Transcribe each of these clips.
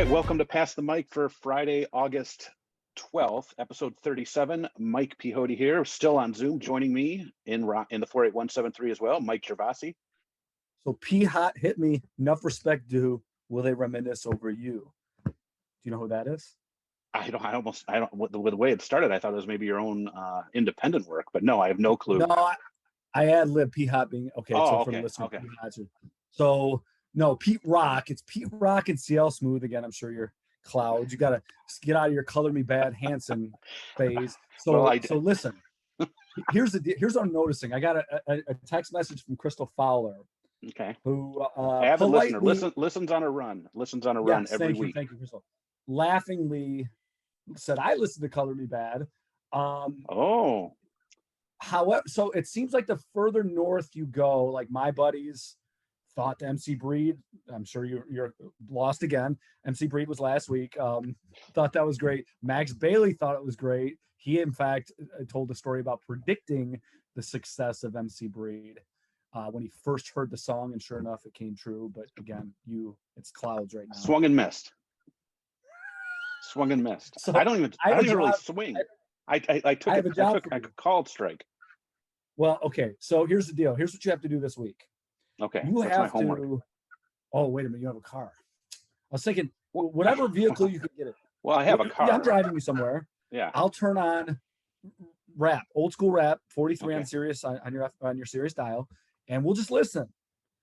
right, welcome to Pass the Mic for Friday, August 12th, episode 37. Mike Pihoti here, still on Zoom. Joining me in the 48173 as well, Mike Gervasi. So P-Hot hit me, enough respect due, will they reminisce over you? Do you know who that is? I don't, with the way it started, I thought it was maybe your own independent work, but no, I have no clue. No, I ad-lib P-Hot being, okay, Oh, so okay, for the listener, okay. So, no, Pete Rock, it's Pete Rock and CL Smooth again, I'm sure you're clouds. You got to get out of your color me bad Hanson phase. So, Well, so listen, here's what I'm noticing. I got a text message from Crystal Fowler. Okay. Who avid listener, listens on a run every week. Thank you, Crystal. Laughingly said, I listened to Color Me Bad. However, so it seems like the further north you go, like my buddies thought the MC Breed, I'm sure you're lost again. MC Breed was last week. Thought that was great. Max Bailey thought it was great. He, in fact, told a story about predicting the success of MC Breed when he first heard the song, and sure enough, it came true. But again, it's clouds right now. Swung and missed. So I don't even really swing. I took a called strike. Well, okay. So here's the deal. Here's what you have to do this week. Okay. You have to. Oh, wait a minute. You have a car. I was thinking, whatever vehicle you can get it. Well, I have a car. Yeah, I'm driving you somewhere. Yeah. I'll turn on rap, old school rap, 43 on Sirius on your Sirius dial, and we'll just listen.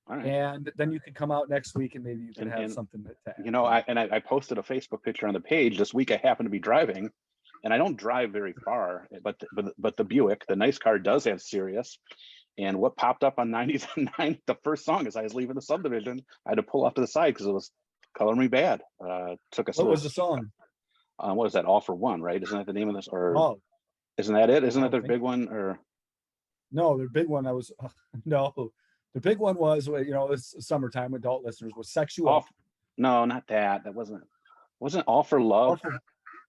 All right. And then you can come out next week and maybe you can have something to add. You know, I posted a Facebook picture on the page this week. I happen to be driving, and I don't drive very far, but the Buick, the nice car, does have Sirius. And what popped up on 90s and 9, the first song, as I was leaving the subdivision, I had to pull off to the side because it was Color Me Bad. Took us. What was the song? What is that? All for One, right? Isn't that the name of this? Or isn't that it? Isn't that their big one? Or no, their big one. No. The big one was, it's summertime. Adult listeners was Sexual. No, not that. That wasn't All for Love.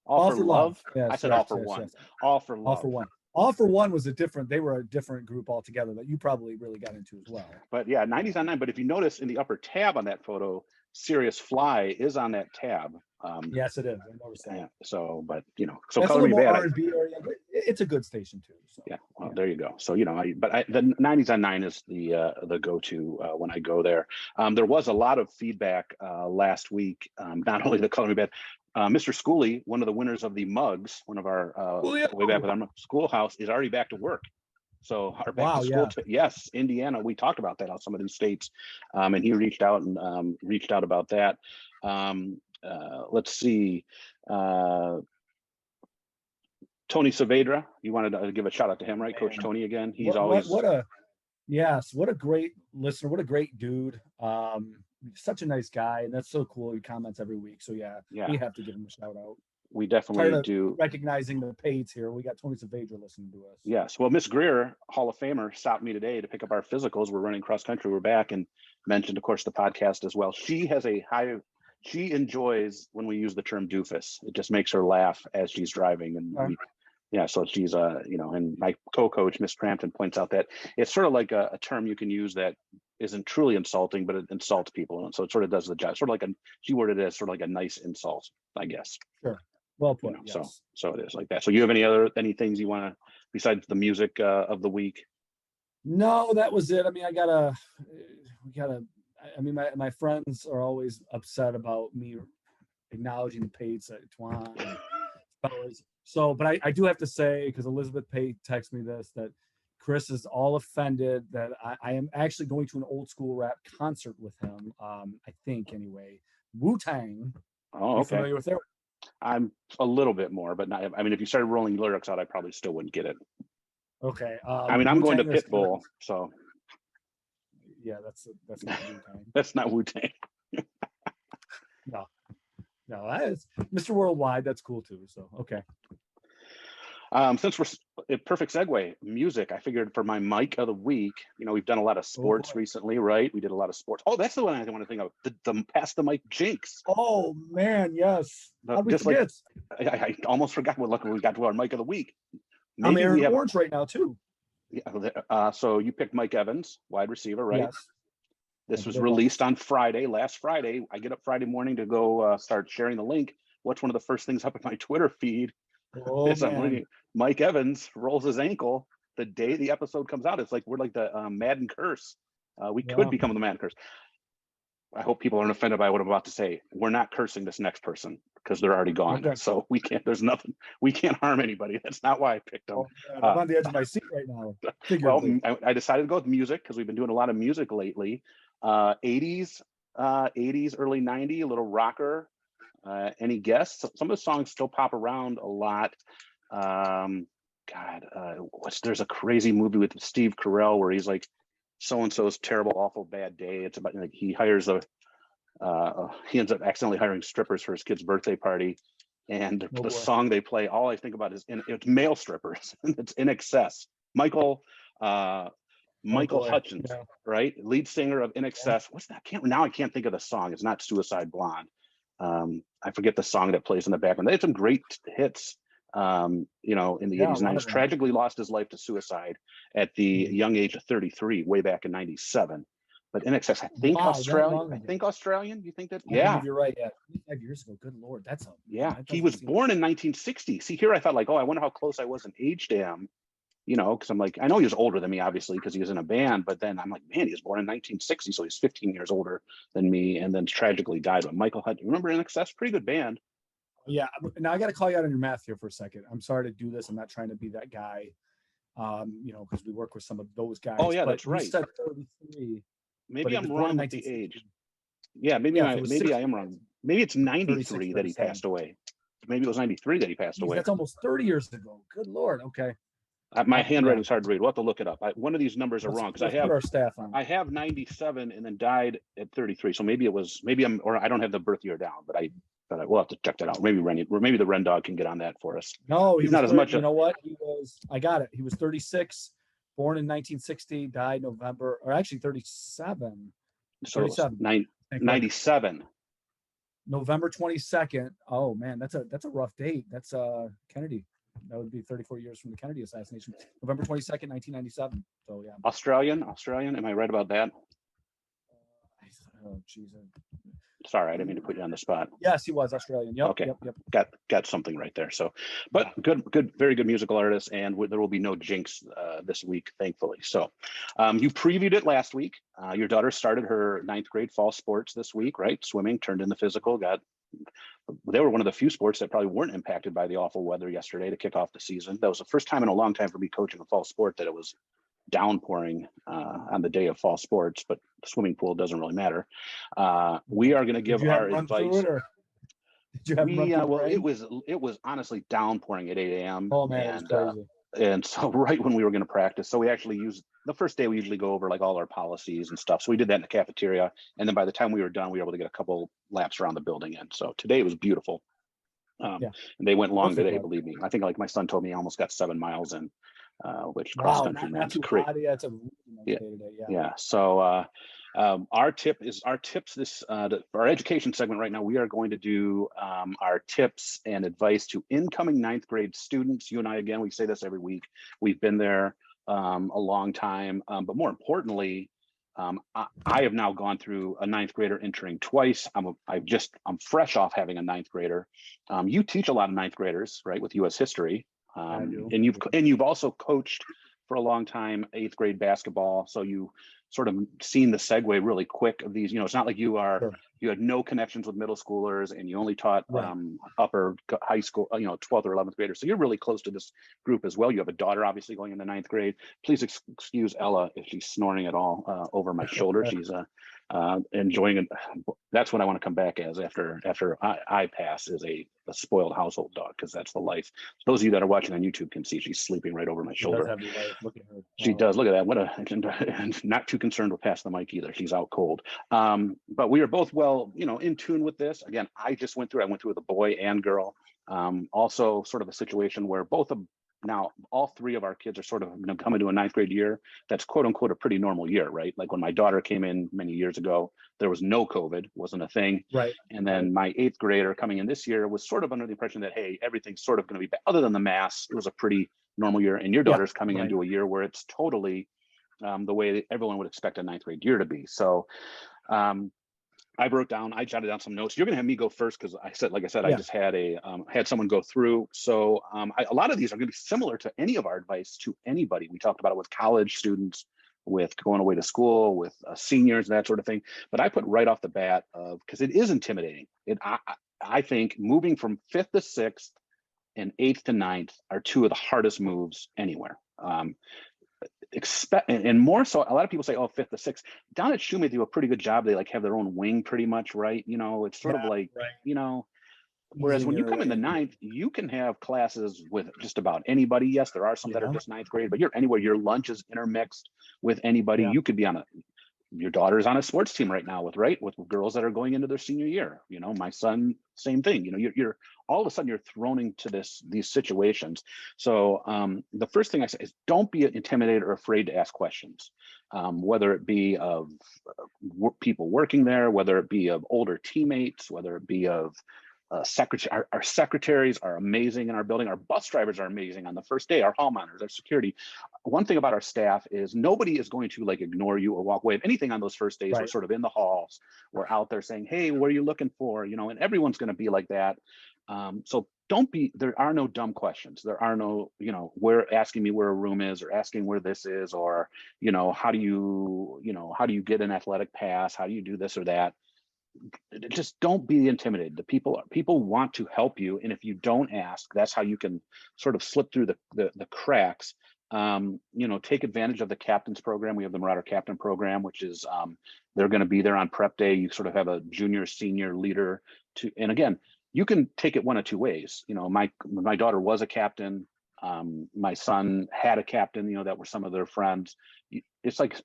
All for Love. Yes, I said All for One. Yes. All for Love. All for One. All for One was they were a different group altogether that you probably really got into as well. But yeah, 90s on 9. But if you notice in the upper tab on that photo, Sirius Fly is on that tab. Yes, it is. I noticed that. Yeah, so that's Color Me Bad. R&B area, but it's a good station too. So. Yeah, well, there you go. So the 90s on 9 is the go-to when I go there. There was a lot of feedback last week. Not only the Color Me Bad, Mr. Schooley, one of the winners of the mugs, one of our way back with our schoolhouse, is already back to work. So our back to school, yes, Indiana. We talked about that on some of these states, and he reached out about that. Let's see. Tony Saavedra, you wanted to give a shout out to him, right? Coach Tony again. He's always what a great listener. What a great dude. Such a nice guy, and that's so cool. He comments every week. So we have to give him a shout out. We definitely do. Recognizing the paids here. We got Tony Saavedra listening to us. Yes. Well, Miss Greer, Hall of Famer, stopped me today to pick up our physicals. We're running cross country. We're back, and mentioned, of course, the podcast as well. She enjoys when we use the term doofus. It just makes her laugh as she's driving. And so she's, and my co-coach, Miss Crampton, points out that it's sort of like a term you can use that isn't truly insulting, but it insults people. And so it sort of does the job. Sort of like she worded it as sort of like a nice insult, I guess. Sure. Well put. Yes. So it is like that. So you have any things you want to, besides the music of the week? No, that was it. I mean, my friends are always upset about me acknowledging the Pates at Twan. So, but I do have to say, because Elizabeth Pate texted me this, that Chris is all offended that I am actually going to an old school rap concert with him. I think anyway. Wu-Tang. Oh, okay. Familiar with their? I'm a little bit more, but not. I mean, if you started rolling lyrics out, I probably still wouldn't get it. Okay. I'm going to Pitbull, so. Yeah, that's not Wu-Tang. That's not Wu-Tang. No, that's Mr. Worldwide. That's cool too. So okay. Since we're a perfect segue, music. I figured for my mic of the week, we've done a lot of sports recently, right? We did a lot of sports. Oh, that's the one I want to think of. The Pass the Mic jinx. Oh man, yes. I almost forgot what luckily we got to our mic of the week. I'm Aaron Orange right now too. Yeah. So you picked Mike Evans, wide receiver, right? Yes. This was released on Friday, last Friday. I get up Friday morning to go start sharing the link. What's one of the first things up in my Twitter feed? Is I'm reading Mike Evans rolls his ankle the day the episode comes out. It's like we're like the Madden curse. We could become the Madden curse. I hope people aren't offended by what I'm about to say. We're not cursing this next person because they're already gone. Okay. So we can't, there's nothing, we can't harm anybody. That's not why I picked them. I'm on the edge of my seat right now. Well, I decided to go with music because we've been doing a lot of music lately. 80s, early 90s, a little rocker. Any guess? Some of the songs still pop around a lot. There's a crazy movie with Steve Carell where he's like, so-and-so's terrible, awful, bad day. It's about like he hires he ends up accidentally hiring strippers for his kid's birthday party. And the song they play, all I think about is it's male strippers. It's In Excess. Michael Hutchins, right? Lead singer of In Excess. What's that? I can't think of the song. It's not Suicide Blonde. I forget the song that plays in the background. They had some great hits. In the 80s and 90s, tragically lost his life to suicide at the young age of 33, way back in 97. But In Excess, I think Australian. You think that? Yeah, you're right. Yeah, 5 years ago. Good Lord, that's a He was born in 1960. See, here I thought like, I wonder how close I was in age to him. Because I'm like, I know he was older than me, obviously, because he was in a band. But then I'm like, man, he was born in 1960, so he's 15 years older than me, and then tragically died. But Michael Hutchins, remember In Excess? Pretty good band. Yeah. Now I got to call you out on your math here for a second. I'm sorry to do this. I'm not trying to be that guy, because we work with some of those guys. Oh yeah, but that's right. You said 33. Maybe I'm wrong with the age. Yeah, maybe I am wrong. Maybe it's 93 that he passed away. Maybe it was 93 that he passed away. That's almost 30 years ago. Good Lord. Okay. My handwriting's hard to read. We'll have to look it up. One of these numbers are wrong because I have 97 and then died at 33. So maybe I don't have the birth year down, but we'll have to check that out. Maybe the Ren Dog can get on that for us. No, he's not as much. You know what? I got it. He was 36, born in 1960, died November, or actually 37. So 97. November 22nd. Oh man, that's a rough date. That's Kennedy. That would be 34 years from the Kennedy assassination. November 22nd, 1997. So yeah. Australian. Am I right about that? Oh Jesus. Sorry, I didn't mean to put you on the spot. Yes, he was Australian. Yep. Okay. Yep. Got something right there. So, but good, very good musical artist, and there will be no jinx this week, thankfully. So, you previewed it last week. Your daughter started her 9th grade fall sports this week, right? Swimming, turned in the physical. They were one of the few sports that probably weren't impacted by the awful weather yesterday to kick off the season. That was the first time in a long time for me coaching a fall sport that it was downpouring on the day of fall sports, but the swimming pool doesn't really matter. We are going to give our advice. It was honestly downpouring at 8 a.m. Oh man, it was crazy. And so right when we were going to practice, so we actually used the first day. We usually go over like all our policies and stuff. So we did that in the cafeteria, and then by the time we were done, we were able to get a couple laps around the building. And so today it was beautiful. And they went long today, believe me. I think like my son told me I almost got 7 miles in. Which cross country man's great. It's a really yeah. So our tips this our education segment right now. We are going to do our tips and advice to incoming 9th grade students. You and I, again, we say this every week. We've been there a long time, but more importantly, I have now gone through a 9th grader entering twice. I'm fresh off having a 9th grader. You teach a lot of 9th graders, right, with U.S. history. And you've also coached for a long time 8th grade basketball, so you sort of seen the segue really quick of these. It's not like you had no connections with middle schoolers and you only taught upper high school, 12th or 11th graders. So you're really close to this group as well. You have a daughter obviously going into 9th grade. Please excuse Ella if she's snoring at all over my shoulder. She's enjoying it. That's what I want to come back as after I pass, is a spoiled household dog, because that's the life. Those of you that are watching on YouTube can see she's sleeping right over my shoulder. Look at her. She does. Look at that. Not too concerned with pass the mic either. She's out cold. But we are both well, in tune with this. Again, I went through with a boy and girl. Also sort of a situation where now all 3 of our kids are sort of coming to a 9th grade year. That's quote unquote a pretty normal year, right? Like when my daughter came in many years ago, there was no COVID, wasn't a thing. Right. And then my 8th grader coming in this year was sort of under the impression that, hey, everything's sort of going to be bad. Other than the mass, it was a pretty normal year. And your daughter's coming into a year where it's totally the way that everyone would expect a ninth grade year to be. So I jotted down some notes. You're going to have me go first because like I said, I just had had someone go through. So a lot of these are going to be similar to any of our advice to anybody. We talked about it with college students, with going away to school, with seniors, that sort of thing. But I put right off the bat because it is intimidating. I think moving from 5th to 6th and 8th to 9th are two of the hardest moves anywhere. And more so, a lot of people say, oh, 5th to 6th. Down at Shoemate, they do a pretty good job. They like have their own wing pretty much, right? You know, it's sort of like, you know, whereas when you come in the 9th, you can have classes with just about anybody. Yes, there are some that are just 9th grade, but you're anywhere. Your lunch is intermixed with anybody. You could be your daughter's on a sports team right now with girls that are going into their senior year. You know, my son, same thing. You know, you're all of a sudden you're thrown into these situations. So the first thing I say is don't be intimidated or afraid to ask questions, whether it be of people working there, whether it be of older teammates, whether it be of secretary. Our secretaries are amazing in our building. Our bus drivers are amazing on the first day. Our hall monitors, our security. One thing about our staff is nobody is going to like ignore you or walk away. If anything, on those first days, we're sort of in the halls. We're out there saying, "Hey, what are you looking for?" You know, and everyone's going to be like that. So there are no dumb questions. There are no, you know, asking me where a room is or asking where this is, or, you know, how do you get an athletic pass? How do you do this or that? Just don't be intimidated. The people want to help you, and if you don't ask, that's how you can sort of slip through the cracks. You know, take advantage of the captain's program. We have the Marauder Captain program, which is they're going to be there on prep day. You sort of have a junior senior leader and again, you can take it one of two ways. You know, my daughter was a captain. My son had a captain, you know, that were some of their friends. It's like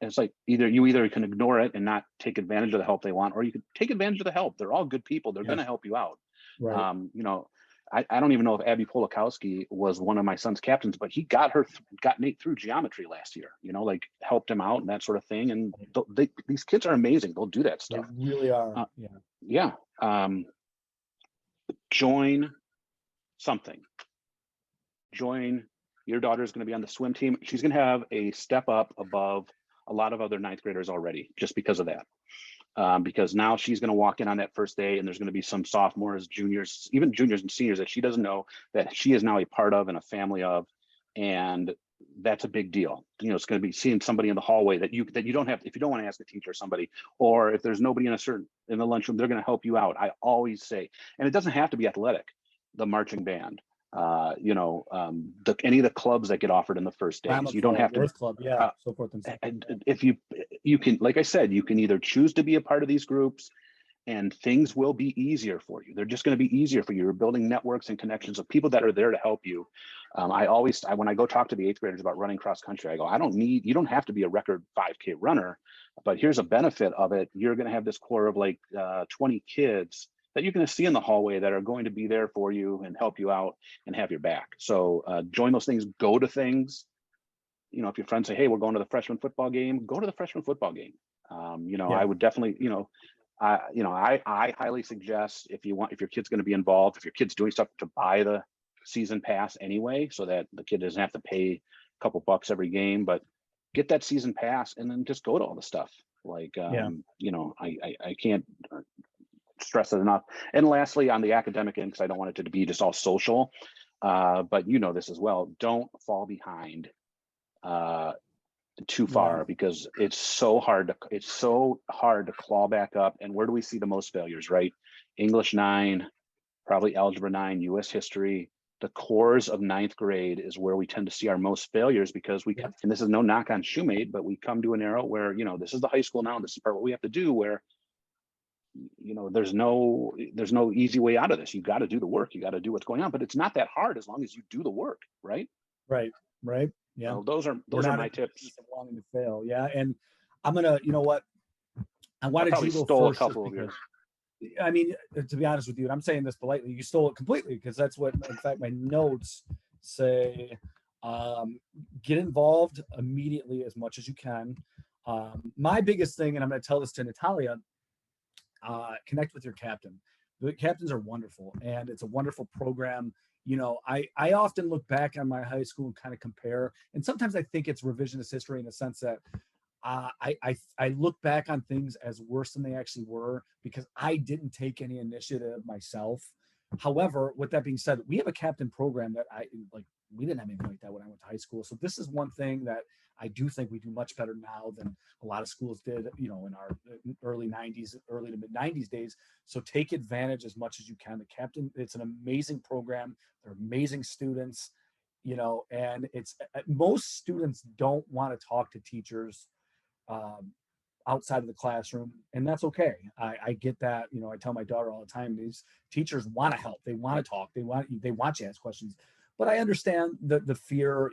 either you can ignore it and not take advantage of the help they want, or you can take advantage of the help. They're all good people. They're going to help you out. You know, I don't even know if Abby Polakowski was one of my son's captains, but he got Nate through geometry last year, you know, like helped him out and that sort of thing. And these kids are amazing. They'll do that stuff. They really are. Join something. Your daughter is going to be on the swim team. She's going to have a step up above a lot of other ninth graders already, just because of that. Because now she's going to walk in on that first day, and there's going to be some sophomores, juniors, even juniors and seniors that she doesn't know that she is now a part of and a family of, and that's a big deal. You know, it's going to be seeing somebody in the hallway that you don't have, if you don't want to ask a teacher or somebody, or if there's nobody in the lunchroom, they're going to help you out. I always say, and it doesn't have to be athletic, the marching band. You know, any of the clubs that get offered in the first days. You don't have to. Club, so forth and so forth. And if you can, like I said, you can either choose to be a part of these groups, and things will be easier for you. They're just going to be easier for you. You're building networks and connections of people that are there to help you. When I go talk to the 8th graders about running cross country, I go, you don't have to be a record 5K runner, but here's a benefit of it. You're going to have this core of like 20 kids that you're going to see in the hallway that are going to be there for you and help you out and have your back. So join those things, go to things. You know, if your friends say, hey, we're going to the freshman football game, go to the freshman football game. You know, I would definitely, you know, I highly suggest if your kid's going to be involved, if your kid's doing stuff, to buy the season pass anyway, so that the kid doesn't have to pay a couple bucks every game, but get that season pass and then just go to all the stuff. Like, you know, I can't stress it enough. And lastly, on the academic end, because I don't want it to be just all social, but you know this as well, don't fall behind too far, because it's so hard to claw back up. And where do we see the most failures, right? English 9, probably algebra 9, US history. The cores of 9th grade is where we tend to see our most failures, because and this is no knock on Shoemate, but we come to an era where, you know, this is the high school now, and this is part of what we have to do, where, you know, there's no easy way out of this. You got to do the work. You got to do what's going on, but it's not that hard as long as you do the work, right? Right. Yeah. So those are my tips. Wanting to fail. Yeah. And I'm going to, you know what? I wanted you to go stole first. A couple of yours. I mean, to be honest with you, and I'm saying this politely, you stole it completely, because that's what, in fact, my notes say. Get involved immediately as much as you can. My biggest thing, and I'm going to tell this to Natalia, connect with your captain. The captains are wonderful, and it's a wonderful program. I often look back on my high school and kind of compare, and sometimes I think it's revisionist history in the sense that I look back on things as worse than they actually were because I didn't take any initiative myself. However, with that being said, we have a captain program that we didn't have anything like that when I went to high school. So this is one thing that I do think we do much better now than a lot of schools did, in our early 90s, early to mid 90s days. So take advantage as much as you can. The captain, it's an amazing program. They're amazing students, and it's most students don't want to talk to teachers outside of the classroom, and that's okay. I get that. I tell my daughter all the time, these teachers want to help, they want to talk, they want you to ask questions, but I understand the fear.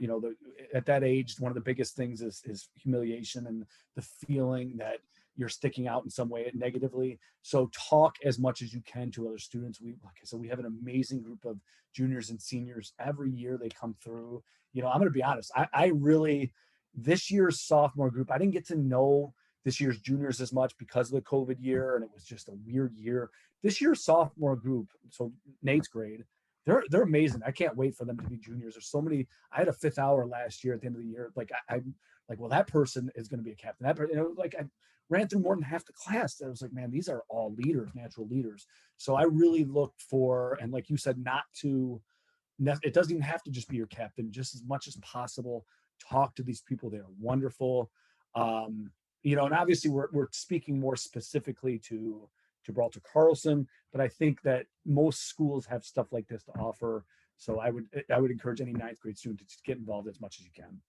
At that age, one of the biggest things is humiliation and the feeling that you're sticking out in some way negatively. So talk as much as you can to other students. Like I said, we have an amazing group of juniors and seniors every year. They come through. I'm going to be honest. I really, this year's sophomore group, I didn't get to know this year's juniors as much because of the COVID year, and it was just a weird year. This year's sophomore group, so Nate's grade, they're amazing. I can't wait for them to be juniors. There's so many. I had a 5th hour last year at the end of the year. Like I'm like, well, that person is going to be a captain. That person, like I ran through more than half the class. I was like, man, these are all leaders, natural leaders. So I really looked for, and like you said, it doesn't even have to just be your captain. Just as much as possible, talk to these people. They are wonderful. And obviously we're speaking more specifically to Gibraltar Carlson, but I think that most schools have stuff like this to offer. So I would encourage any 9th grade student to just get involved as much as you can.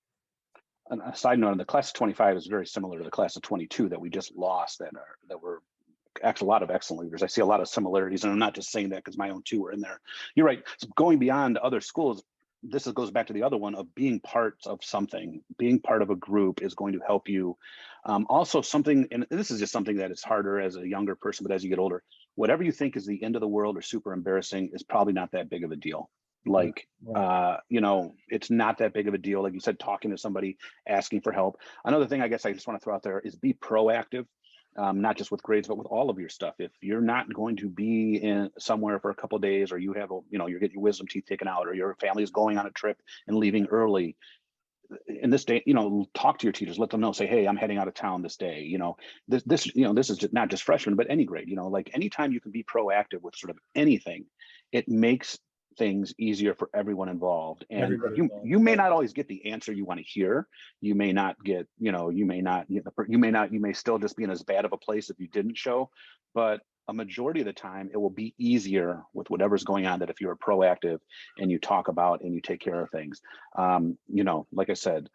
And a side note, the class of 25 is very similar to the class of 22 that we just lost that were actually a lot of excellent leaders. I see a lot of similarities, and I'm not just saying that because my own two were in there. You're right. So going beyond other schools, this goes back to the other one of being part of something. Being part of a group is going to help you. Also something, and this is just something that is harder as a younger person, but as you get older, whatever you think is the end of the world or super embarrassing is probably not that big of a deal. Like, Right. it's not that big of a deal. Like you said, talking to somebody, asking for help. Another thing I guess I just want to throw out there is be proactive. Not just with grades, but with all of your stuff. If you're not going to be in somewhere for a couple of days, or you have you're getting your wisdom teeth taken out, or your family is going on a trip and leaving early, in this day, talk to your teachers, let them know, say, hey, I'm heading out of town this day. This is just not just freshmen, but any grade, like anytime you can be proactive with sort of anything, it makes things easier for everyone involved. And Everybody involved. you may not always get the answer you want to hear. You may not get, you may still just be in as bad of a place if you didn't show, but a majority of the time it will be easier with whatever's going on, that if you're proactive and you talk about and you take care of things. Like I said,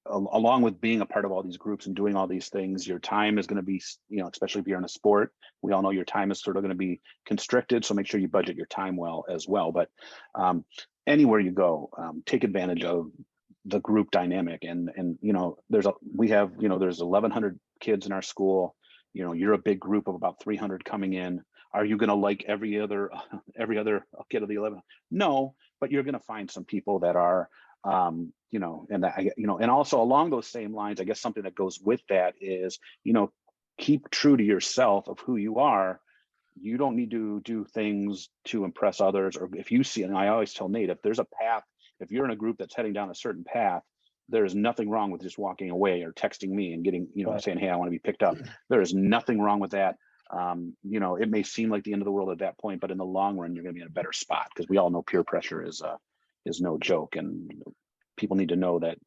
along with being a part of all these groups and doing all these things, your time is going to be, especially if you're in a sport, we all know your time is sort of going to be constricted. So make sure you budget your time well as well. But anywhere you go, take advantage of the group dynamic. And there's 1,100 kids in our school. You're a big group of about 300 coming in. Are you going to like every other kid of the 11? No, but you're going to find some people that are, and also along those same lines, I guess something that goes with that is, keep true to yourself of who you are. You don't need to do things to impress others. Or if you see, and I always tell Nate, if there's a path, if you're in a group that's heading down a certain path, there is nothing wrong with just walking away or texting me and getting, saying, hey, I want to be picked up. There is nothing wrong with that. It may seem like the end of the world at that point, but in the long run, you're going to be in a better spot, because we all know peer pressure is no joke. And people need to know that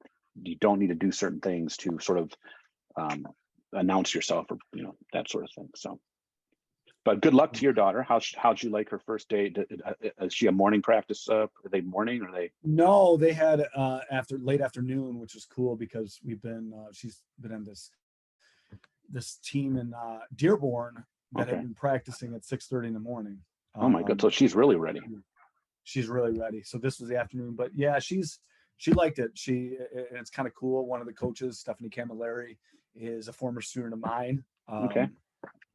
you don't need to do certain things to sort of announce yourself, or, that sort of thing. So, but good luck to your daughter. How'd you like her first day? Is she a morning practice? Are they morning, or they? No, they had after late afternoon, which was cool because she's been on this team in Dearborn that had been practicing at 6:30 in the morning. Oh my God! So she's really ready. She's really ready. So this was the afternoon, but yeah, she liked it. It's kind of cool. One of the coaches, Stephanie Camilleri, is a former student of mine. Okay.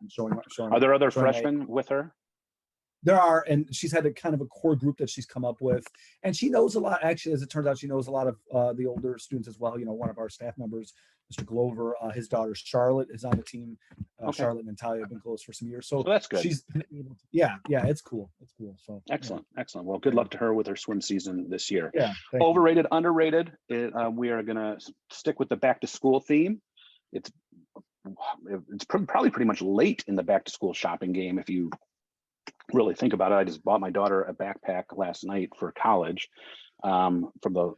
Showing Are there other freshmen with her? There are, and she's had a kind of a core group that she's come up with, and she knows a lot. Actually, as it turns out, she knows a lot of the older students as well. One of our staff members, Mr. Glover, his daughter Charlotte is on the team. Okay. Charlotte and Natalia have been close for some years, so that's good. she's been able to, yeah, it's cool. So Excellent. Well, good luck to her with her swim season this year. Yeah. Overrated, underrated. We are gonna stick with the back to school theme. It's probably pretty much late in the back to school shopping game if you really think about it. I just bought my daughter a backpack last night for college, from the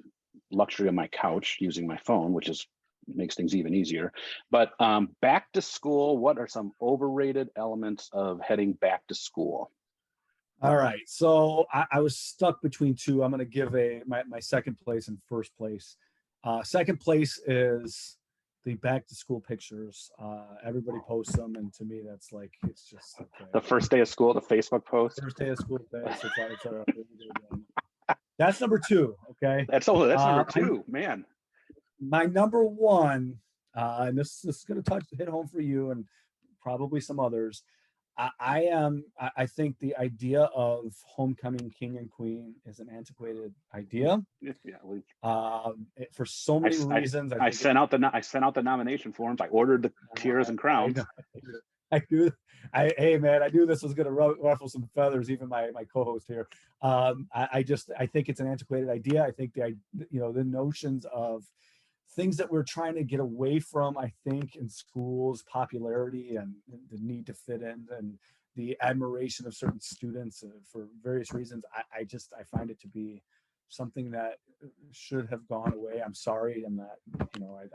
luxury of my couch using my phone, which makes things even easier. But back to school, what are some overrated elements of heading back to school? All right, so I was stuck between two. I'm going to give my second place and first place. Second place is the back to school pictures. Everybody posts them, and to me, that's like, it's just okay. The first day of school, the Facebook post. First day of school, that's number two. Okay, that's number two, man. My number one, and this is going to hit home for you and probably some others. I think the idea of homecoming king and queen is an antiquated idea. Yeah, for so many reasons. I sent out the nomination forms. I ordered the tiaras and crowns. Hey man, I knew this was going to ruffle some feathers. Even my co-host here. I think it's an antiquated idea. I think the notions of things that we're trying to get away from, I think, in schools, popularity and the need to fit in and the admiration of certain students for various reasons. I find it to be something that should have gone away. I'm sorry.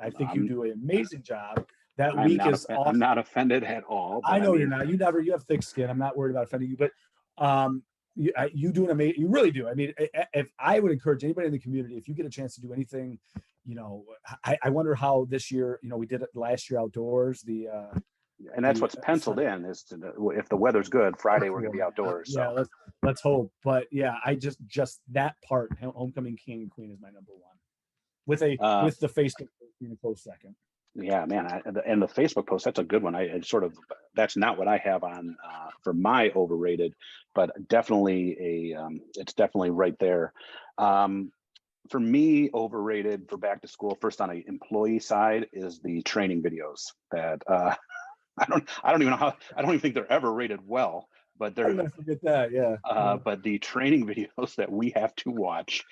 I think you do an amazing job. That week is awesome. I'm not offended at all. I know you're not. You have thick skin. I'm not worried about offending you, but you do an amazing, you really do. I mean, if I would encourage anybody in the community, if you get a chance to do anything, I wonder how this year, we did it last year outdoors, and that's what's penciled in is if the weather's good, Friday we're going to be outdoors. So. Yeah, let's hope. But yeah, I just that part, homecoming king and queen is my number one, with the Facebook being a close second. Yeah, man, and the Facebook post, that's a good one. That's not what I have on for my overrated, but definitely it's definitely right there. For me, overrated for back to school, first on an employee side, is the training videos that I don't even think they're ever rated well, but they're. I'm gonna forget that, yeah. But the training videos that we have to watch,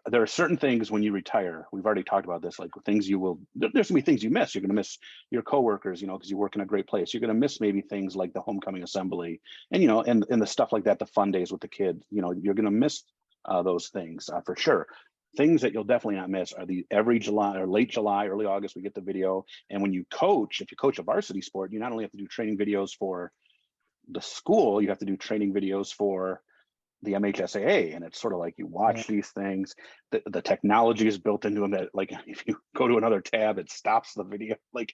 there are certain things when you retire. We've already talked about this, like things there's gonna be things you miss. You're gonna miss your coworkers, because you work in a great place. You're gonna miss maybe things like the homecoming assembly, and and the stuff like that, the fun days with the kids. You're gonna miss those things for sure. Things that you'll definitely not miss are every July or late July, early August, we get the video. And when if you coach a varsity sport, you not only have to do training videos for the school, you have to do training videos for the MHSAA, and it's sort of like you watch these things. The technology is built into them that, like, if you go to another tab, it stops the video. Like,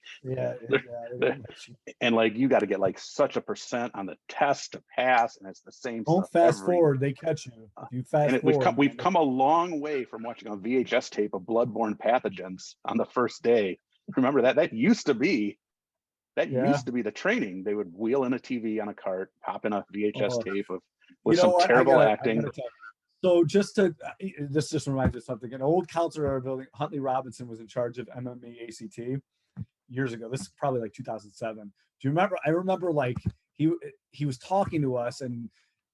and like you got to get like such a % on the test to pass, and it's the same. Don't fast forward; they catch you. If you fast forward, we've come a long way from watching a VHS tape of bloodborne pathogens on the first day. Remember that used to be. Used to be the training. They would wheel in a TV on a cart, pop in a VHS tape with some terrible acting. So this just reminds me of something. An old counselor at our building, Huntley Robinson, was in charge of MMA ACT years ago. This is probably like 2007. Do you remember? I remember like he was talking to us, and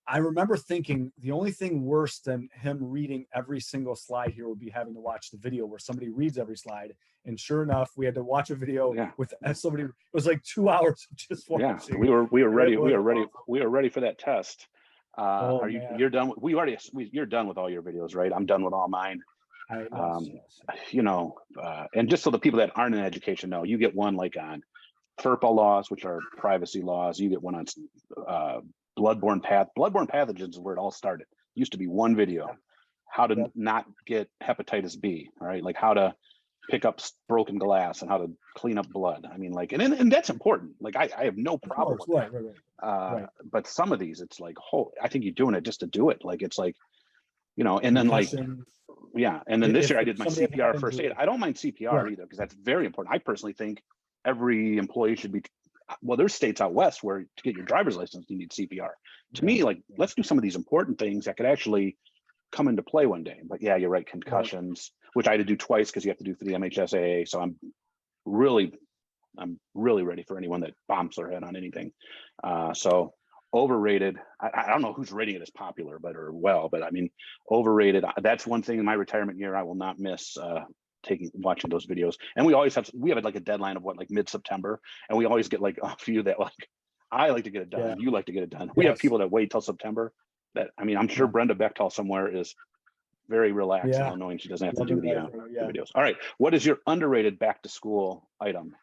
I remember thinking the only thing worse than him reading every single slide here would be having to watch the video where somebody reads every slide. And sure enough, we had to watch a video with somebody. It was like 2 hours of just watching. Yeah, we were ready. We were ready for that test. You're done? You're done with all your videos, right? I'm done with all mine. Yes. And just so the people that aren't in education know, you get one like on FERPA laws, which are privacy laws. You get one on bloodborne pathogens is where it all started. It used to be one video, how to not get hepatitis B, all right? Like how to pick up broken glass and how to clean up blood. I mean, like, and that's important. Like I have no problem with that. Right. But some of these, it's like, I think you're doing it just to do it. Like, it's like, and then like, and then this year I did my CPR first aid. I don't mind CPR either, because that's very important. I personally think every employee should be, well, there's states out west where to get your driver's license, you need CPR. To me, like, let's do some of these important things that could actually come into play one day. But yeah, you're right, concussions, which I had to do twice because you have to do for the MHSAA. So I'm really I'm really ready for anyone that bombs their head on anything. So Overrated. I don't know who's rating it as popular, but I mean, Overrated. That's one thing in my retirement year I will not miss. Watching those videos, and we have like a deadline of like mid-September, and we always get like a few that like I like to get it done. Yeah. You like to get it done. We have people that wait till September. That, I mean, I'm sure Brenda Bechtel somewhere is very relaxed now, knowing she doesn't have to do the videos. All right, what is your underrated back to school item?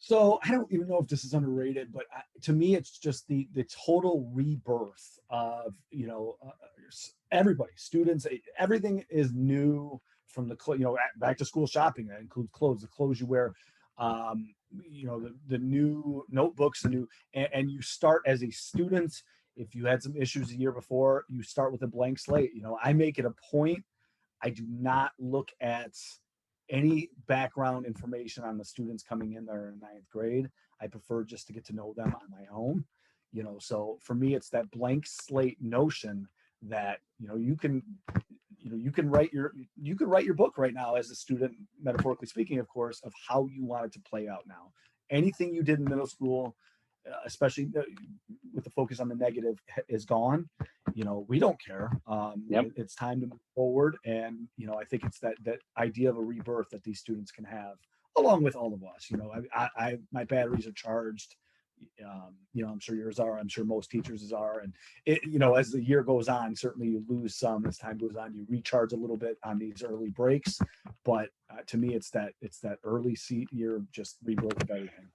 So I don't even know if this is underrated, but to me, it's just the total rebirth of, everybody, students, everything is new from the, back to school shopping. That includes clothes, the clothes you wear, the new notebooks, and you start as a student. If you had some issues the year before, you start with a blank slate. I make it a point. I do not look at any background information on the students coming in there in ninth grade. I prefer just to get to know them on my own. So for me, it's that blank slate notion that, you can write your book right now as a student, metaphorically speaking, of course, of how you want it to play out now. Anything you did in middle school, especially with the focus on the negative, is gone. We don't care. It's time to move forward, and I think it's that idea of a rebirth that these students can have, along with all of us. My batteries are charged. I'm sure yours are. I'm sure most teachers are. And as the year goes on, certainly you lose some as time goes on. You recharge a little bit on these early breaks, but to me, it's that early seat year, just rebirth of everything.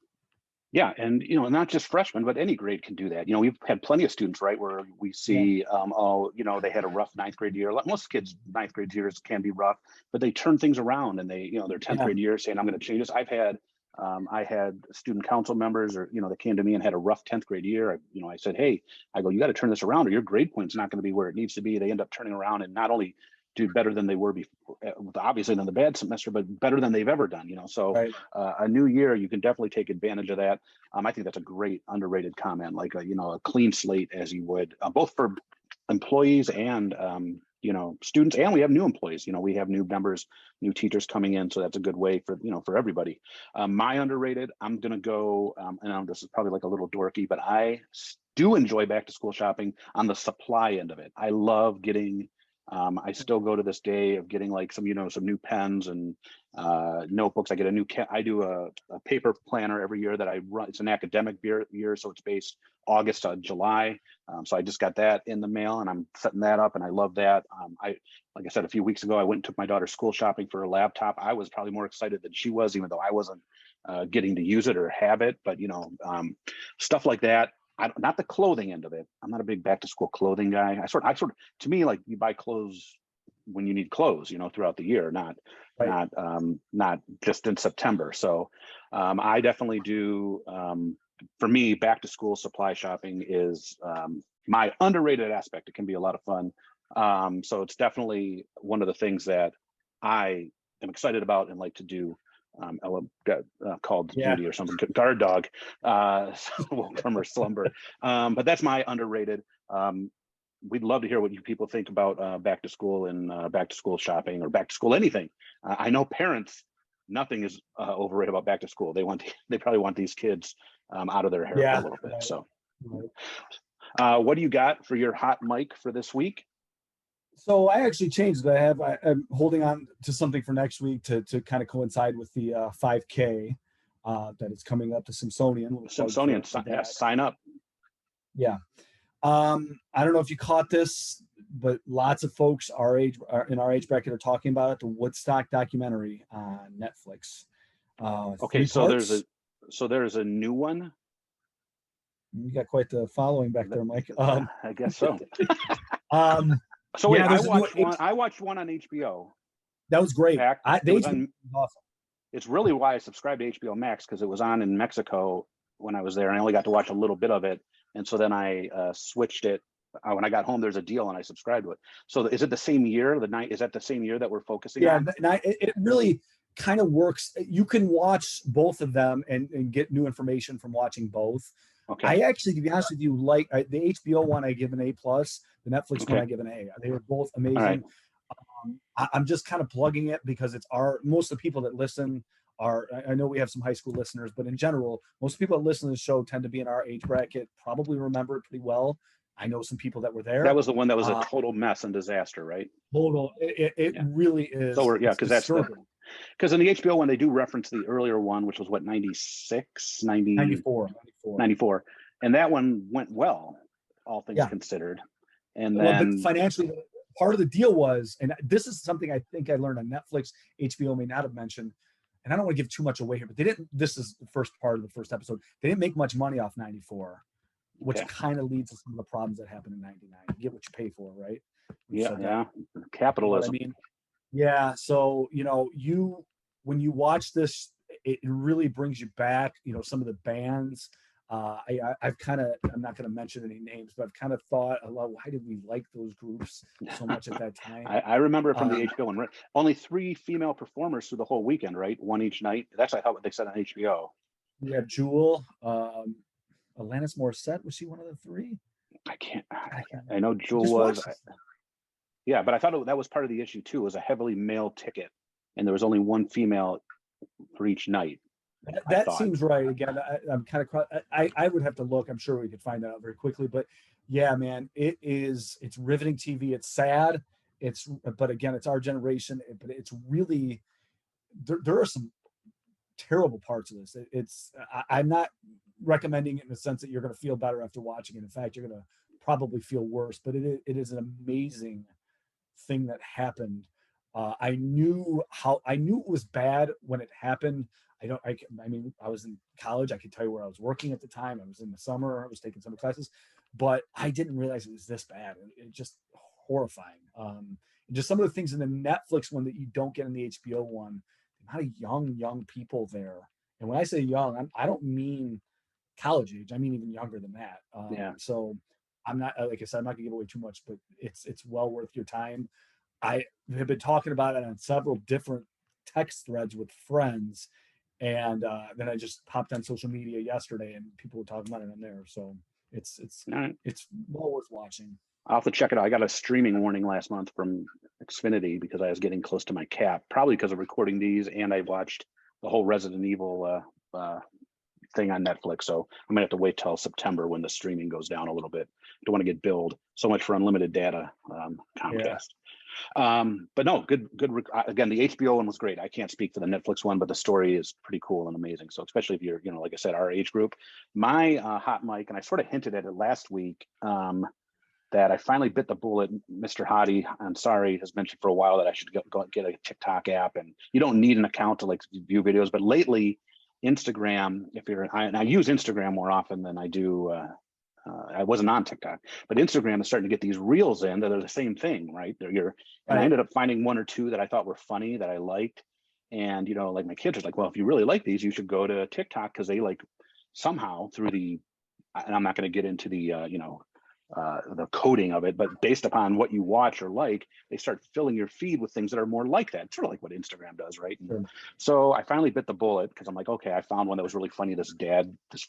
Yeah, and not just freshmen, but any grade can do that. We've had plenty of students, right, where we see, they had a rough ninth grade year. Most kids' ninth grade years can be rough, but they turn things around, and they, their 10th grade year saying, "I'm going to change this." I had student council members, or that came to me and had a rough 10th grade year. I said, "Hey, you got to turn this around, or your grade point's not going to be where it needs to be." They end up turning around and not only do better than they were before, obviously than the bad semester, but better than they've ever done. So right. A new year, you can definitely take advantage of that. I think that's a great underrated comment, like a clean slate, as you would, both for employees and students, and we have new employees. We have new members, new teachers coming in, so that's a good way for everybody. My underrated, I'm gonna go, and this is probably like a little dorky, but I do enjoy back to school shopping on the supply end of it. I love getting. I still go to this day of getting like some new pens and notebooks. I get I do a paper planner every year that I run. It's an academic year, so it's based August to July. So I just got that in the mail, and I'm setting that up, and I love that. Like I said, a few weeks ago, I went and took my daughter school shopping for a laptop. I was probably more excited than she was, even though I wasn't getting to use it or have it. But stuff like that. Not the clothing end of it. I'm not a big back to school clothing guy. I sort of, to me, like, you buy clothes when you need clothes, throughout the year, not just in September. So I definitely do. For me, back to school supply shopping is my underrated aspect. It can be a lot of fun. So it's definitely one of the things that I am excited about and like to do. Ella got called Judy or something, guard dog, from her slumber. But that's my underrated. We'd love to hear what you people think about back to school and back to school shopping, or back to school anything. I know parents, nothing is overrated about back to school. They probably want these kids out of their hair for a little bit. Right. So what do you got for your hot mic for this week? So I actually changed it. I'm holding on to something for next week to kind of coincide with the 5K that is coming up, to Simpsonian. Sign up. Yeah. I don't know if you caught this, but lots of folks in our age bracket are talking about it. The Woodstock documentary on Netflix. Okay, so there's a new one. You got quite the following back there, Mike. I guess so. So wait, I watched one on HBO. That was great. Awesome. It's really why I subscribed to HBO Max, because it was on in Mexico when I was there, and I only got to watch a little bit of it. And so then I switched it. When I got home, there's a deal, and I subscribed to it. So is it the same year? Is that the same year that we're focusing on? Yeah, it really kind of works. You can watch both of them and get new information from watching both. Okay. I actually, to be honest with you, like the HBO one, I give an A+. The Netflix one, I give an A. They were both amazing. Right. I'm just kind of plugging it because it's most of the people that listen I know we have some high school listeners, but in general, most people that listen to the show tend to be in our age bracket, probably remember it pretty well. I know some people that were there. That was the one that was a total mess and disaster, right? Total. It really is. So yeah, because that's disturbing. because in the HBO one they do reference the earlier one, which was what 96, 90, 94. 94, and that one went well, all things considered. And Well, then but financially, part of the deal was, and this is something I think I learned on Netflix, HBO may not have mentioned, and I don't want to give too much away here, but they didn't. This is the first part of the first episode. They didn't make much money off 94, which kind of leads to some of the problems that happened in 99. You get what you pay for, right? Yeah. Capitalism. You know I mean? Yeah. So, when you watch this, it really brings you back, some of the bands. I've kind of, I'm not going to mention any names, but I've kind of thought, why did we like those groups so much at that time? I remember it from the HBO one. Only 3 female performers through the whole weekend, right? One each night. That's what they said on HBO. We have Jewel, Alanis Morissette. Was she one of the 3? I know Jewel was. Yeah, but I thought that was part of the issue too. It was a heavily male ticket, and there was only 1 female for each night. That seems right. Again, I'm kind of. I would have to look. I'm sure we could find that out very quickly. But yeah, man, it's riveting TV. It's sad. But again, it's our generation. But it's really there are some terrible parts of this. I'm not recommending it in the sense that you're going to feel better after watching it. In fact, you're going to probably feel worse. But it is an amazing thing that happened. I knew it was bad when it happened. I mean, I was in college. I could tell you where I was working at the time. I was in the summer. I was taking summer classes, but I didn't realize it was this bad. It just horrifying. Just some of the things in the Netflix one that you don't get in the HBO one. The amount of young people there. And when I say young, I don't mean college age. I mean even younger than that. So I'm not, like I said, I'm not gonna give away too much, but it's well worth your time. I have been talking about it on several different text threads with friends, and then I just popped on social media yesterday, and people were talking about it on there. So it's well worth watching. I'll have to check it out. I got a streaming warning last month from Xfinity because I was getting close to my cap, probably because of recording these, and I watched the whole Resident Evil thing on Netflix. So I'm gonna have to wait till September when the streaming goes down a little bit. Don't want to get billed so much for unlimited data, Comcast. But no, good. Again, the HBO one was great. I can't speak for the Netflix one, but the story is pretty cool and amazing. So especially if you're, like I said, our age group. My hot mic, and I sort of hinted at it last week, that I finally bit the bullet. Mr. Hottie, I'm sorry, has mentioned for a while that I should go get a TikTok app, and you don't need an account to view videos. But lately, Instagram, I use Instagram more often than I do. I wasn't on TikTok, but Instagram is starting to get these reels in that are the same thing, right? And I ended up finding 1 or 2 that I thought were funny that I liked. And, like my kids are like, well, if you really like these, you should go to TikTok because they somehow through and I'm not going to get into the coding of it, but based upon what you watch or like, they start filling your feed with things that are more like that, sort of like what Instagram does, right? And so I finally bit the bullet because I'm like, okay, I found one that was really funny. This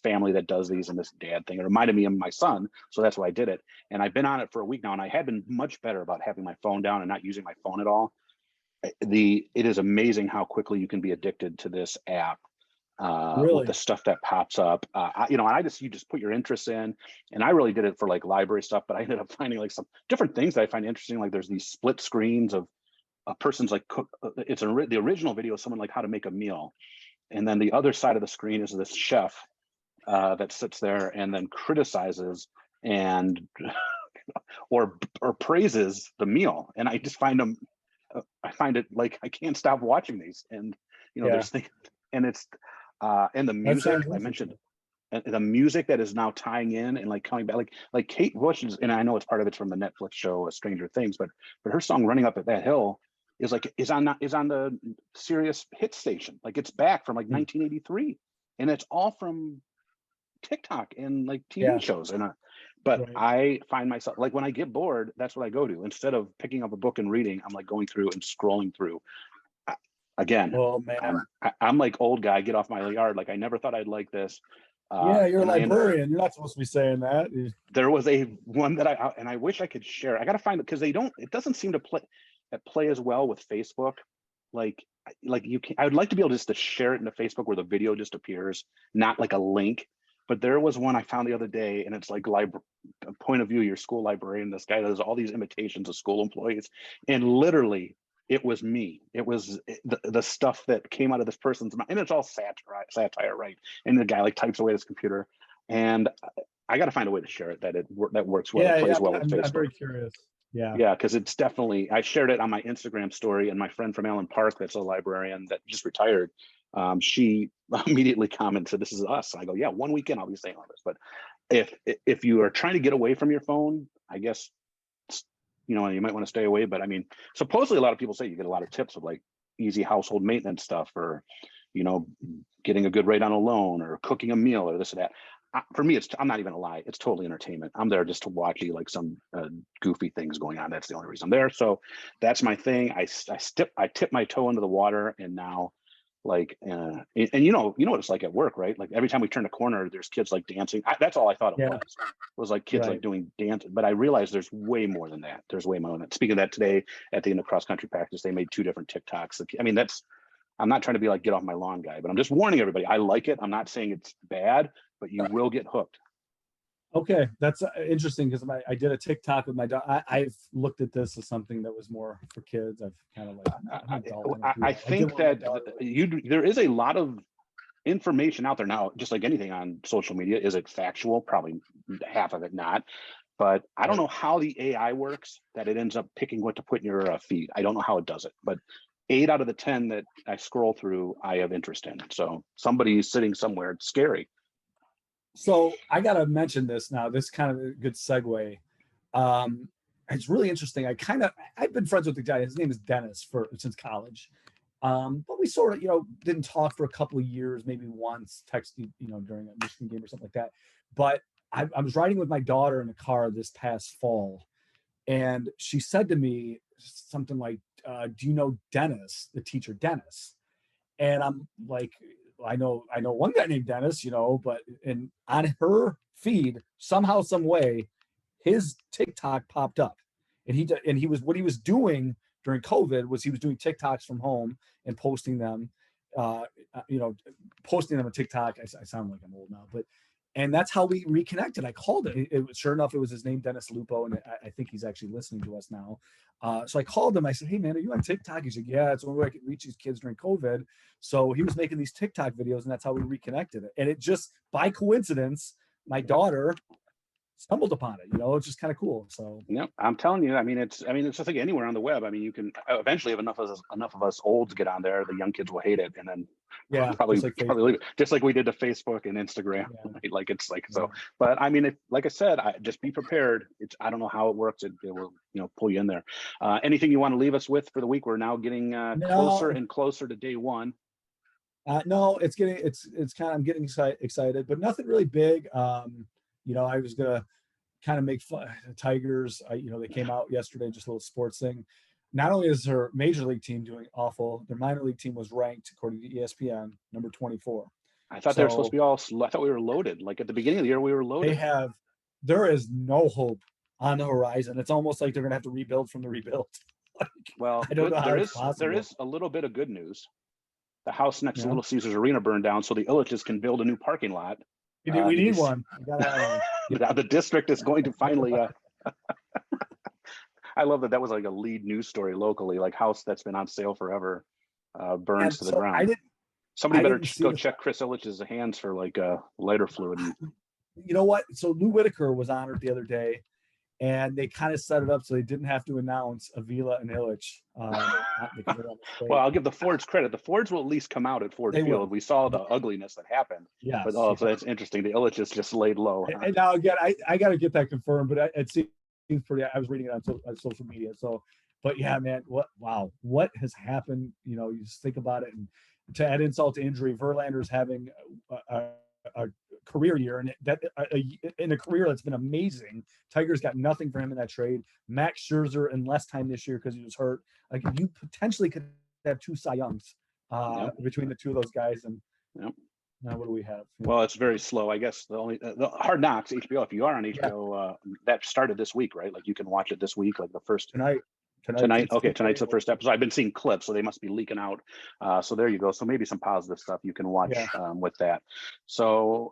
family that does these, and this dad thing. It reminded me of my son, so that's why I did it. And I've been on it for a week now, and I have been much better about having my phone down and not using my phone at all. It is amazing how quickly you can be addicted to this app. With the stuff that pops up, you just put your interests in, and I really did it for library stuff, but I ended up finding some different things that I find interesting. Like there's these split screens of a person's cook. The original video of someone how to make a meal, and then the other side of the screen is this chef that sits there and then criticizes and or praises the meal, and I just find them. I find it I can't stop watching these, and there's things, and it's. And the music I mentioned, the music that is now tying in and coming back, like Kate Bush's, and I know it's part of it's from the Netflix show Stranger Things, but her song "Running Up That Hill" is on the Sirius hit station, it's back from 1983, and it's all from TikTok and TV shows, and I find myself when I get bored, that's what I go to instead of picking up a book and reading. I'm going through and scrolling through. Again, I'm old guy, get off my yard. I never thought I'd like this. You're a librarian. You're not supposed to be saying that. There was one that I wish I could share. I got to find it because it doesn't seem to play as well with Facebook. like you can, I would like to be able just to share it into Facebook where the video just appears, not like a link. But there was one I found the other day, and it's like point of view, your school librarian. This guy does all these imitations of school employees, and literally, it was me. It was the stuff that came out of this person's mind, and it's all satire, right? And the guy like types away at his computer, and I got to find a way to share it that works well, that plays well with Facebook. I'm very curious. Yeah. Yeah, because it's definitely, I shared it on my Instagram story, and my friend from Allen Park, that's a librarian that just retired, she immediately commented, "This is us." And I go, "Yeah, one weekend I'll be saying all this." But if you are trying to get away from your phone, I guess, you might want to stay away. But I mean, supposedly a lot of people say you get a lot of tips of like easy household maintenance stuff, or getting a good rate on a loan, or cooking a meal, or this or that. For me, I'm not even a lie. It's totally entertainment. I'm there just to watch like some goofy things going on. That's the only reason I'm there. So that's my thing. I tip my toe into the water, and now, like, and you know what it's like at work, right? Like every time we turn a corner, there's kids like dancing. That's all I thought it was like kids like doing dance. But I realized there's way more than that. There's way more than that. Speaking of that, today at the end of cross country practice, they made 2 different TikToks. I mean, I'm not trying to be like get off my lawn guy, but I'm just warning everybody. I like it. I'm not saying it's bad, but you will get hooked. Okay, that's interesting, because I did a TikTok with my daughter. I've looked at this as something that was more for kids. I've kind of like, I think that there is a lot of information out there now, just like anything on social media. Is it factual? Probably half of it not. But I don't know how the AI works, that it ends up picking what to put in your feed. I don't know how it does it, but 8 out of the 10 that I scroll through, I have interest in. So somebody's sitting somewhere. It's scary. So I got to mention this now. This kind of a good segue. It's really interesting. I've been friends with the guy. His name is Dennis since college. But we sort of, didn't talk for a couple of years, maybe once, texted, during a Michigan game or something like that. But I was riding with my daughter in the car this past fall, and she said to me something like, "Do you know Dennis, the teacher Dennis?" And I'm like, I know one guy named Dennis, but on her feed, somehow, some way, his TikTok popped up, and what he was doing during COVID was he was doing TikToks from home and posting them, posting them on TikTok. I sound like I'm old now, and that's how we reconnected. I called it. Sure enough, it was his name, Dennis Lupo, and I think he's actually listening to us now. So I called him. I said, "Hey, man, are you on TikTok?" He said, "Yeah, it's the only way I could reach these kids during COVID." So he was making these TikTok videos, and that's how we reconnected. And it just, by coincidence, my daughter stumbled upon it. It's just kind of cool. So yeah, I'm telling you. I mean, it's just like anywhere on the web. I mean, you can eventually, if enough of us olds get on there, the young kids will hate it, and then probably leave it, just like we did to Facebook and Instagram. Yeah. Right? Like it's like so. But I mean, like I said, just be prepared. I don't know how it works. It will pull you in there. Anything you want to leave us with for the week? We're now getting closer and closer to day one. No, it's kind of, I'm getting excited, but nothing really big. I was gonna kind of make fun. Tigers, they came out yesterday, just a little sports thing. Not only is their major league team doing awful, their minor league team was ranked, according to ESPN, number 24. I thought they were supposed to be I thought we were loaded. Like at the beginning of the year, we were loaded. There is no hope on the horizon. It's almost like they're gonna have to rebuild from the rebuild. Well, I don't know how there is a little bit of good news. The house next to Little Caesars Arena burned down, so the Illiches can build a new parking lot. We need one. We gotta have one. The district is going to finally. I love that was like a lead news story locally, like house that's been on sale forever burns to the ground. Somebody better go check Chris Illich's hands for like lighter fluid. You know what? So Lou Whitaker was honored the other day, and they kind of set it up so they didn't have to announce Avila and Illich. Well, I'll give the Fords credit. The Fords will at least come out at Ford Field. We saw the ugliness that happened. Yeah. But so that's interesting. The Illiches just laid low. And now again, I got to get that confirmed, but it seems pretty. I was reading it on social media. So, but yeah, man, what has happened? You just think about it, and to add insult to injury, Verlander's having a career year, and in a career that's been amazing. Tigers got nothing for him in that trade. Max Scherzer in less time this year because he was hurt. Like, you potentially could have 2 Cy Youngs between the two of those guys. And now what do we have? Well, it's very slow. I guess the Hard Knocks HBO. If you are on HBO, that started this week, right? Like you can watch it this week, like the first tonight. Tonight, okay, tonight's the first episode. I've been seeing clips, so they must be leaking out. So there you go. So maybe some positive stuff you can watch with that. So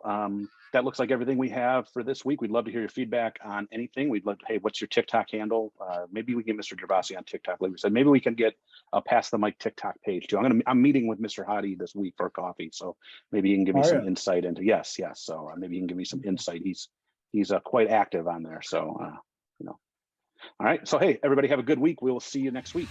that looks like everything we have for this week. We'd love to hear your feedback on anything. We'd love to, hey, what's your TikTok handle? Maybe we can get Mr. Gervasi on TikTok, like we said. Maybe we can get a Pass the Mic TikTok page too. I'm meeting with Mr. Hadi this week for coffee, so maybe he can give me some insight into yes. So maybe he can give me some insight. He's quite active on there. So you know. All right. So, hey, everybody have a good week. We will see you next week.